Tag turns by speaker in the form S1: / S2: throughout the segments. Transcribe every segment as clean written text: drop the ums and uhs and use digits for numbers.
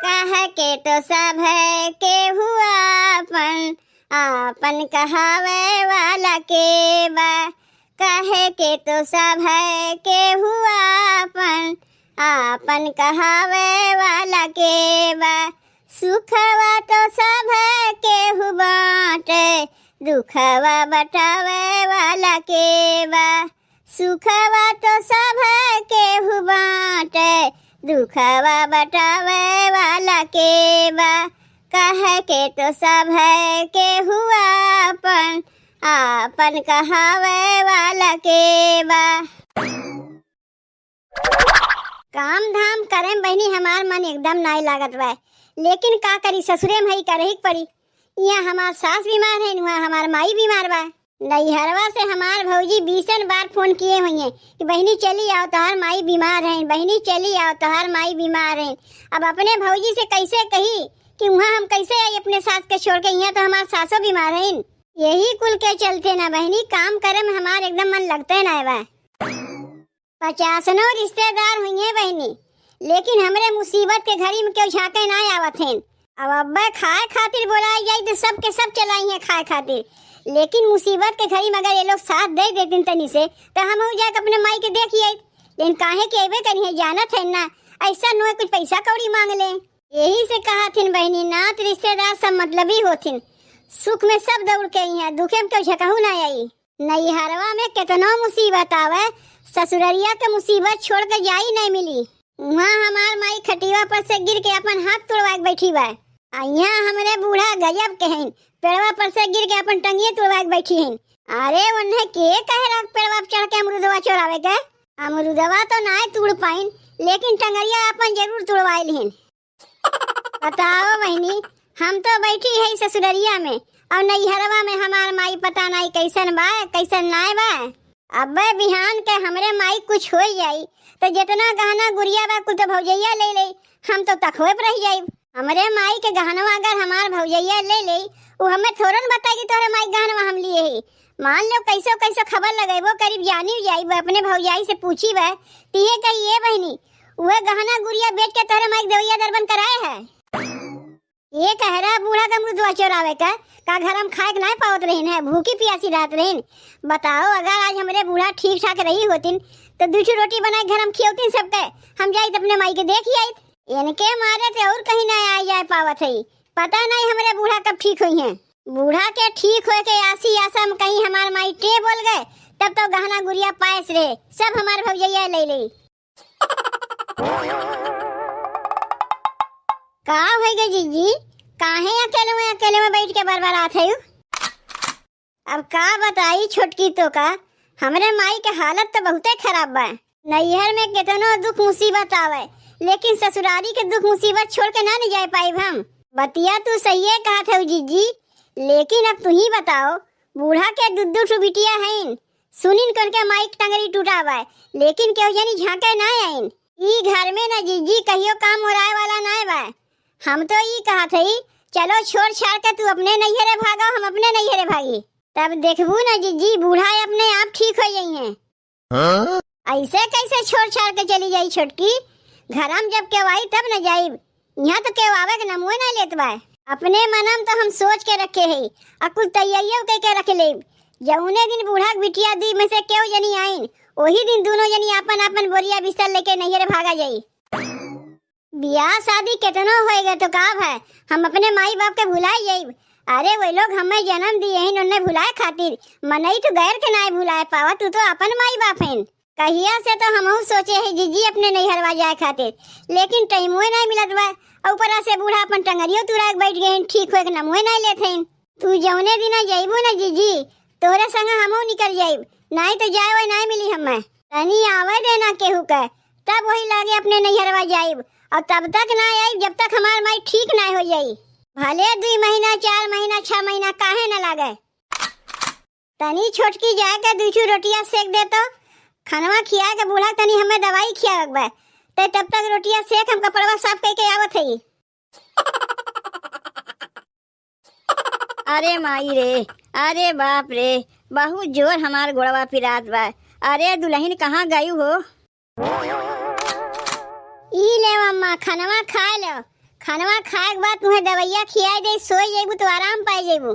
S1: कह के तो सब है के हुआ अपन, आपन कहावे वाला के बा। कहे के तो सब है के हुआ अपन, आपन कहावे वाला के बा। सुखवा तो सब है केहू बाटे, दुखवा बटावे वाला के बा। सुखवा तो सब है केहू बाटे, दुखवा बटावे वाला के बा। कह के तो सब है केहू आपन, आपन कहावे वाला के बा। काम धाम करें बहनी हमार मन एकदम नाई लागत बा, लेकिन का करी ससुरे में ही करे ही पड़ी। यहाँ हमार सास बीमार है, वहाँ हमार माई बीमार बा। नैहरवा से हमार भौजी 20 बार फोन किए हुए हैं कि बहनी चली आओ तोहार माई बीमार है, बहनी चली आओ तोहार माई बीमार है। अब अपने भौजी से कैसे कही कि वहाँ हम कैसे आई अपने सास के छोड़ के, यहाँ तो हमार सासो बीमार है। यही कुल के चलते ना बहनी काम करे में हमार एकदम मन लगते ना बा। 50 रिश्तेदार हुई है बहनी, लेकिन हमरे मुसीबत के घड़ी में क्यों झाके ना आवत हैं। अब अब्बा खाए खातिर बोलाई जाए तो सब के सब चलाई है खाए खातिर, लेकिन मुसीबत के घड़ी में अगर ये लोग साथ दे देते तनी से तो हम हो जाके अपने माई के देखिए। लेकिन काहे के अबे करी है जानत है ना, ऐसा नो कुछ पैसा कौड़ी मांग ले। यही से कहा थिन बहनी नात रिश्तेदार सब मतलबी होथिन, सुख में सब दौड़ के यहाँ, दुखे में क्यों झकहू ना आई। नैहरवा में कितना मुसीबत आवे, ससुररिया के मुसीबत छोड़ के जाई नहीं मिली। वहाँ हमार माई खटिया पर से गिर के अपन हाथ तोड़वा के बैठी बा। यहाँ हमरे बूढ़ा गजब के हैं, पेड़वा पर से गिर के अपन टंगिए तोड़वा के बैठी हैं। अरे उन्हें के कहे रख पेड़वा चढ़ के अमरुदवा चोरावे के, अमरुदवा तो ना तोड़ पाइन, लेकिन टंगरिया अपन जरूर तोड़वाइल हैं। बताओ बहनी, हम तो बैठी है ससुररिया में और नैहरवा में हमार माई पता नहीं कैसन बा कैसन नाय बा। अब बिहान के हमरे माई कुछ हो जाई तो जितना गहना गुड़िया बा कुल तो भौजैया ले ले, हम तो तखवे पर रह जाई। हमरे माई के गहनवा अगर हमार भौजैया ले ले, वो हमें थोड़न बताएगी तोरे माई गहनवा हम लिए ही। मान लो कैसो कैसो खबर लगेबो करीब जानी जाई, अपने भौजाई से पूछी बा तिहे कही ये बहनी वह गहना गुड़िया बेच के तोरे माई दवैया दरबन कराए है। ये कह रहा बूढ़ा का मृदुआ चोरावे का घर हम खाए नहीं पावत रहीन है, भूखी प्यासी रात रहीन। बताओ अगर आज हमारे बूढ़ा ठीक ठाक रही होतिन तो दूसरी रोटी बनाए घर हम खियोतिन सबके, हम जाई अपने माई के देख आई। इनके मारे थे और कहीं ना आ जाए पावत है, पता नहीं हमारे बूढ़ा कब ठीक हुई हैं। बूढ़ा के ठीक हो के आसी आसा में कहीं हमार माई टे बोल गए तब तो गहना गुड़िया पायस रे सब हमारे भौजैया ले ली। का हो गए जीजी, काहे अकेले में बैठ के बरबरात है। अब का बताई छोटकी तो का हमरे माई के हालत तो बहुते खराब बा। नैहर में कितनो दुख मुसीबत आवे, लेकिन ससुरारी के दुख मुसीबत छोड़ के ना नहीं जा पाई हम। बतिया तू सही है कहा था जीजी, लेकिन अब तू ही बताओ बूढ़ा के दुद्दू टू बिटिया हैं, सुनिन करके माई टंगरी टूटा बा, लेकिन क्यों जानी झाके ना आइन। ई घर में ना जीजी कहियो काम हो रहा वाला ना बा। हम तो ये कहा थी चलो छोड़ छाड़ के तू अपने नैहरे भागो, हम अपने नैहरे भागी, तब देखबू ना जीजी बूढ़ा अपने आप ठीक हो जाई हैं। ऐसे कैसे छोड़ छाड़ के चली जाई छोटकी, घर हम जब केवाई तब न जाई, यहाँ तो केवावे के नमुए ना लेत बा। अपने मनम तो हम सोच के रखे है और कुछ तैयारियों के रख ले, जौने दिन बूढ़ा बिटिया दी में से क्यों जनी आइन वही दिन दोनों जनी अपन अपन बोरिया बिस्तर लेके नैहरे भागा जाई। ब्याह शादी कितनो होएगा तो काब है, हम अपने माई बाप के भुलाए जाई। अरे वे लोग हमें जन्म दिए हैं उन्हें भुलाए खातिर, मनई तो गैर के नाय भुलाए पावा, तू तो अपन माई बाप हैं। कहिया से तो हम सोचे है जीजी अपने नैहरवा जाए खातिर, लेकिन टाइमों नहीं मिलत बा। ऊपर से बूढ़ा अपन टंगरियो तुरा के बैठ गए, ठीक हो के नमुए नहीं लेते। तू जौने दिन जाइबू ना जीजी तोरे संग हमहू निकल जाइब, नहीं तो जाए वही नहीं मिली हमें। तनी आवे देना केहू के तब वही लागे अपने नैहरवा जाइब, और तब तक ना आई जब तक हमार माई ठीक ना हो जाई। भले 2 महीना 4 महीना 6 महीना काहे न लागे। तनी छोटकी जाए के दूसरी रोटियां सेक दे तो खानवा खिया के बूढ़ा तनी हमें दवाई खिया बा, ते तब तक रोटियां सेक हम कपड़वा साफ करके आवत है।
S2: अरे माई रे, अरे बाप रे, बहुत जोर हमार गोड़वा पिरात बा। अरे दुल्हन कहाँ गई हो?
S1: ई ले अम्मा खानवा खा लो, खानवा खाए के बाद तुम्हें दवाइया खियाई दे, सोई जेबू तो आराम पाई जेबू।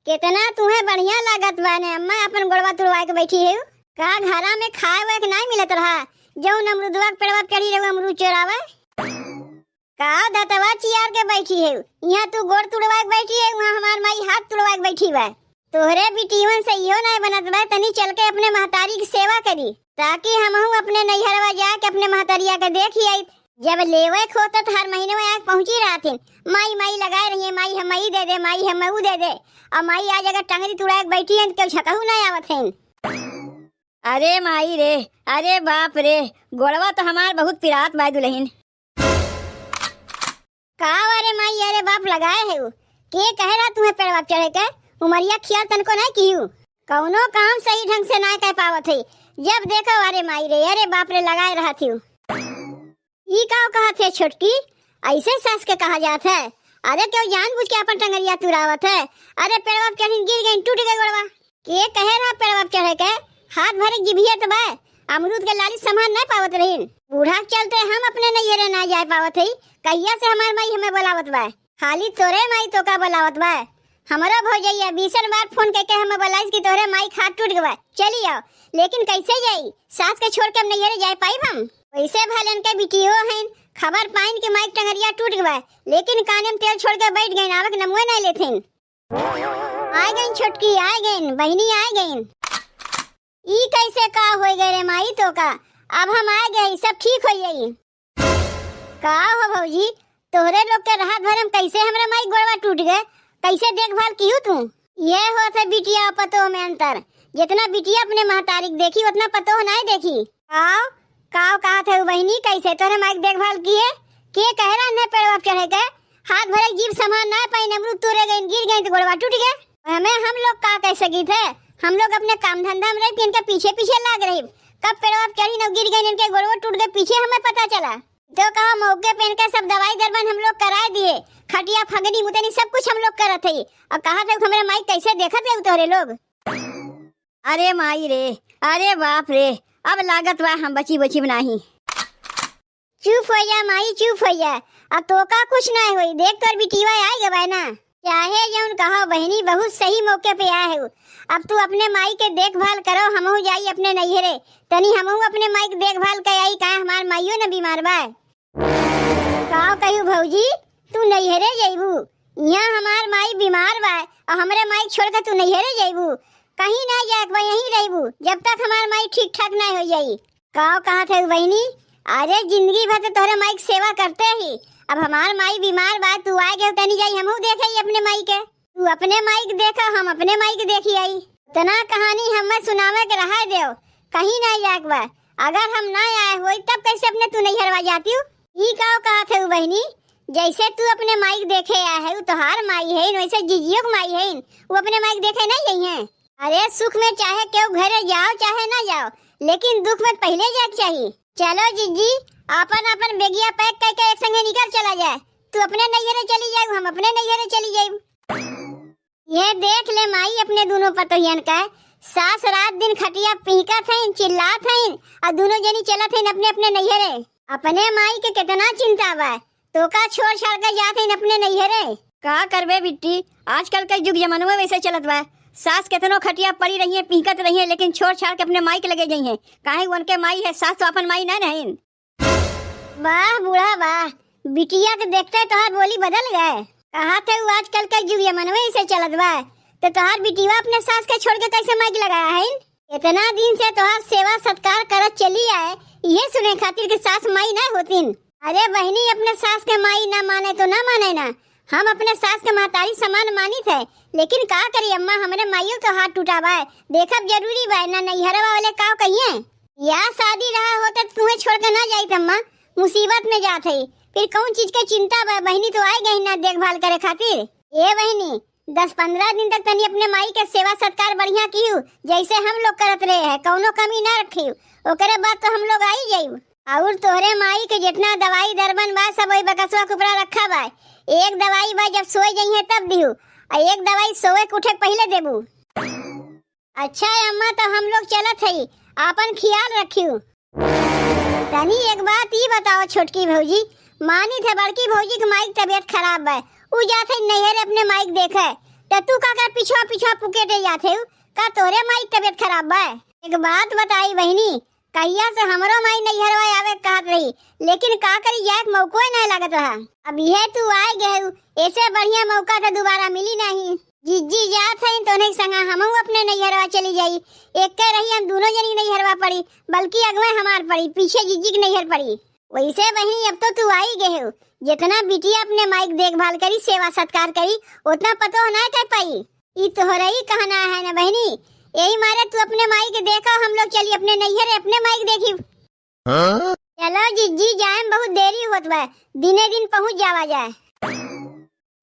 S1: कितना तुम्हें बढ़िया लागत बा ने अम्मा अपन गोड़वा तुड़वा के बैठी है। का घरा में खाए हुए के नहीं मिलत रहा, जौन अमरुदवा के पेड़वा चढ़ी रहो अमरूद चोरावे। का दतवा चियार के बैठी है, यहाँ तू गोड़ तुड़वा के बैठी है, वहाँ हमार माई हाथ तुड़वा के बैठी बा। तोहरे बिटिवन से इहो नहीं बनत बा, तनी चल के अपने महतारी की सेवा करी, ताकि हमहू अपने नैहरवा जाके अपने महतारिया के देखी आई। जब लेवे खोता तो हर महीने में आके पहुंची रहती, माई माई लगाए रही है, माई हम मई दे दे, माई हम मऊ दे दे। और माई आज अगर टंगरी तुड़ा के बैठी है तो छकहू नहीं आवत है।
S2: अरे माई रे, अरे बाप रे, गोड़वा तो हमार बहुत पिरात बा दुल्हन।
S1: का अरे माई अरे बाप लगाए है के कह रहा तुम्हें पेड़वा चढ़े के, उमरिया खियाल तनको नहीं कियू, कौनो काम सही ढंग से नहीं कह पावत है। जब देखो अरे माई रे अरे बाप रे लगाए रहा थी। ई का कहा थे छोटकी, ऐसे सास के कहा जात है? अरे क्यों जानबूझ के अपन टंगरिया तुरावत है? अरे पेड़वा चढ़ी गिर गई, टूट गई गोड़वा। के कहे रहा पेड़वा चढ़े के, हाथ भरे जिभिया तो बा, अमरूद के लाली सामान नहीं पावत रही। बूढ़ा चलते हम अपने नैहरे ना जा पावत है, कहिया से हमार माई हमें बुलावत बा, खाली तोरे माई तो का बुलावत बा। हमारा भौजैया 20 बार फोन करके हमें बुलाइस कि तोरे माई खाट टूट गवा, चली आओ। लेकिन कैसे जाई, सास के छोड़ के हम नैहरे जा पाई हम? वैसे भलन के बिटियो हैं, खबर पाइन के माइक टंगरिया टूट गवा, लेकिन काने में तेल छोड़ के बैठ गई, आवक नमुए नहीं लेथिन। आ गई छोटकी, आ गई बहनी, आ गई। ई कैसे का हो गए रे माई तो का, अब हम आ गए, सब ठीक हो गई। का हो भौजी, तोहरे लोग के राहत भर हम कैसे हमरा माई गोड़वा टूट गए, कैसे देखभाल कियो तू? ये होत है बिटिया पतो में अंतर, जितना बिटिया अपने महतारी देखी उतना पतो नहीं देखी। आओ काव कहा थे बहनी, कैसे तोरे माई देखभाल किए? के कह रहा ने पेड़वा चढ़े के, हाथ भरे जीव सामान ना पाई, अमरूद तोड़े गए, गिर गए तो गोड़वा टूट गए। हमें हम लोग का कह सकी थे, हम लोग अपने काम धंधा में रह इनके पीछे पीछे लाग रही, कब पेड़वा चढ़ी न गिर गए, इनके गोड़वा टूट गए, पीछे हमें पता चला तो कहा मौके पे इनका सब दवाई दरबन हम लोग करा दिए, खटिया फगनी मुतनी सब कुछ हम लोग करत है। और कहा था हमारे माई कैसे देखत है तोरे लोग।
S2: अरे माई रे, अरे बाप रे, अब लागत बा हम बची बची बनाही।
S1: चुप हो जा माई, चुप हो जा, अब तो का कुछ नहीं हुई, देख तोर बिटिया आई गए ना, चाहे जौन कहो बहनी बहुत सही मौके पे आए है। अब तू अपने माई के देखभाल करो, हमहू जाई अपने नैहरे, तनी हमहू अपने माई के देखभाल कर आई, का हमार माइयो न बीमार बा। का कहू भौजी, तू नैहरे जाइबू, यहाँ हमार माई बीमार बा और हमरे माई छोड़ के तू नैहरे जाइबू, कहीं ना जाक बा, यहीं रहबू जब तक हमार माई ठीक ठाक नहीं हो जाई। का कहा थे बहनी, अरे जिंदगी भर तो तोहरे माई की सेवा करते ही, अब हमार माई बीमार बा, तू आ गए तनी जाई हमहू देखे अपने माई के, तू अपने माई के देखा, हम अपने माई के देखी आई। तना कहानी हमें सुनावे के रहा देव, कहीं ना जाक बा, अगर हम ना आए हो तब कैसे अपने तू नैहरवा जाती हूँ। ई का कहा थे बहनी, जैसे तू अपने माई के देखे आया है, तोहार माई है, वैसे जीजियो की माई है, वो अपने माई के देखे नहीं गई है। अरे सुख में चाहे क्यों घरे जाओ चाहे ना जाओ, लेकिन दुख में पहले जाके चाहिए। चलो जीजी अपन अपन बेगिया पैक करके एक संगे निकल चला जाए, तू अपने नैहरे चली जाए, हम अपने नैहरे चली जाए। ये देख ले माई अपने दोनों पतोहियन का, सास रात दिन खटिया पीका थे, चिल्ला थे, और दोनों जनी चला थे अपने अपने नैहरे। अपने माई के कितना चिंता बा, तो का छोड़ छाड़ कर जाते अपने नैहरे।
S2: का करबे बिट्टी, आजकल का युग जमाना में वैसे चलत बा, सास कितनो खटिया पड़ी रही है, पीकत रही है, लेकिन छोड़ छाड़ के अपने माई के लगे गई है, काहे उनके माई है, सास तो अपन माई नहीं रही।
S1: वाह बूढ़ा वाह, बिटिया के देखते तोहार बोली बदल गए। कहा थे वो आजकल का युग जमाना में ऐसे चलत बा, तो तोहार बिटिया अपने सास के छोड़ के कैसे माई लगाया है? इतना दिन से तोहार सेवा सत्कार करत चली आए, ये सुने खातिर के सास माई नहीं होतीन। अरे बहनी अपने सास के माई ना माने तो ना माने ना, हम अपने सास के महतारी समान मानी थे, लेकिन का करी अम्मा, हमारे माइयों तो हाथ टूटा बा, देखब जरूरी बा ना, नैहरवा वाले का कहिए या शादी रहा होता तो तुम्हें छोड़ के ना जाई अम्मा, मुसीबत में जात है, फिर कौन चीज के चिंता बा। बहनी तो आई गई ना देखभाल करे खातिर। ये बहनी 10-15 दिन तक तनी अपने माई के सेवा सत्कार बढ़िया कियू, जैसे हम लोग करत रहे हैं, कौनो कमी ना रखियू, ओकरे बाद तो हम लोग आई जाइब। और तोहरे माई के जितना दवाई दरबन बा सब वही बकसवा कुपरा रखा बा, एक दवाई बा जब सोए जाइए तब दिहू, और एक दवाई सोए के उठे पहले देबू। अच्छा है अम्मा, तो हम लोग चलत है, आपन ख्याल रखियो। तनी एक बात ई बताओ छोटकी भौजी, मानी थे बड़की भौजी की माई की तबीयत खराब है, उ जाथे नैहर अपने माई के देखे, त तू का कर पिछवा पिछवा पुकेटे जाथे का तोरे माई की तबीयत खराब है। एक बात बताई बहनी, कहिया से हमरो माई नैहरवा आवे कहत रही, लेकिन का करी जाए के मौको ही नहीं लगत रहा। अब ये तू आए गए, ऐसे बढ़िया मौका तो दोबारा मिली नहीं। जिज्जी जात है तो नहीं संगा हमहू अपने नैहरवा चली जाई, एक के रही हम दोनों जनी नैहरवा पड़ी, बल्कि अगवे हमार पड़ी, पीछे जिज्जी की नैहर पड़ी। वैसे बहनी अब तो तू आई गए हो, जितना बिटिया अपने माई की देखभाल करी, सेवा सत्कार करी, उतना पतो ना कर पाई। ई तोहरा ही कहना है ना बहनी, यही मारे तू अपने माई के देखा, हम लोग चली अपने नैहर अपने माई के देखी। चलो जिज्जी जाए, बहुत देरी होत बा, दिने दिन पहुंच जावा जाए।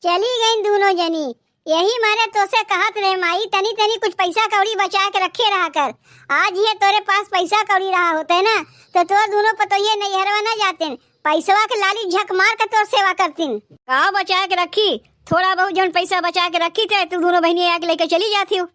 S1: चली गई दोनों जनी, यही मारे तो से कहत रहे माई तनी तनी कुछ पैसा कौड़ी बचा के रखे रहा कर। आज ये तोरे पास पैसा कौड़ी रहा होते ना तो तोर दोनों पतोये नैहरवा ना जाते, पैसवा के लाली झक मार के तोर सेवा करतीन।
S2: का बचा के रखी, थोड़ा बहुत जौन पैसा बचा के रखी थे तू दोनों बहनी आग लेके चली जाती हो।